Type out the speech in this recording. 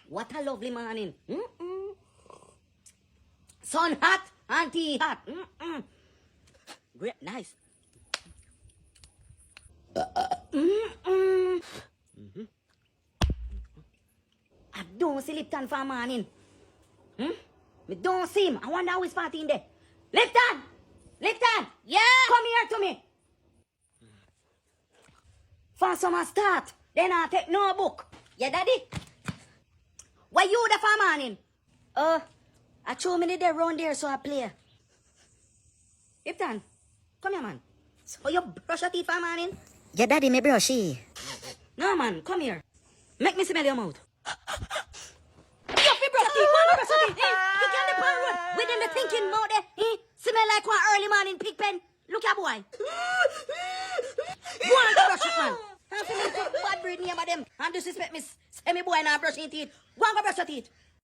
What a lovely morning. Sun hot and tea hot. Great, nice. I don't see Lipton for a morning. Me don't see him. I wonder how he's partying there. Lipton! Lipton! Yeah? Come here to me. First summer start. Then I take no book. Yeah, daddy? Why you there for a morning? I show me the round there so I play. Lipton, come here, man. So you brush your teeth for a morning? Yeah, daddy, me brushy. No, man, come here. Make me smell your mouth. You fi brush teeth, man, brush your teeth. You can the pan road within the thinking mouth there. Smell like one early morning pig pen. Look at boy. Go on, brush it, man. I'm feeling bad breed name of them. And disrespect me, say me boy now brushing teeth. Go on, go brush your teeth.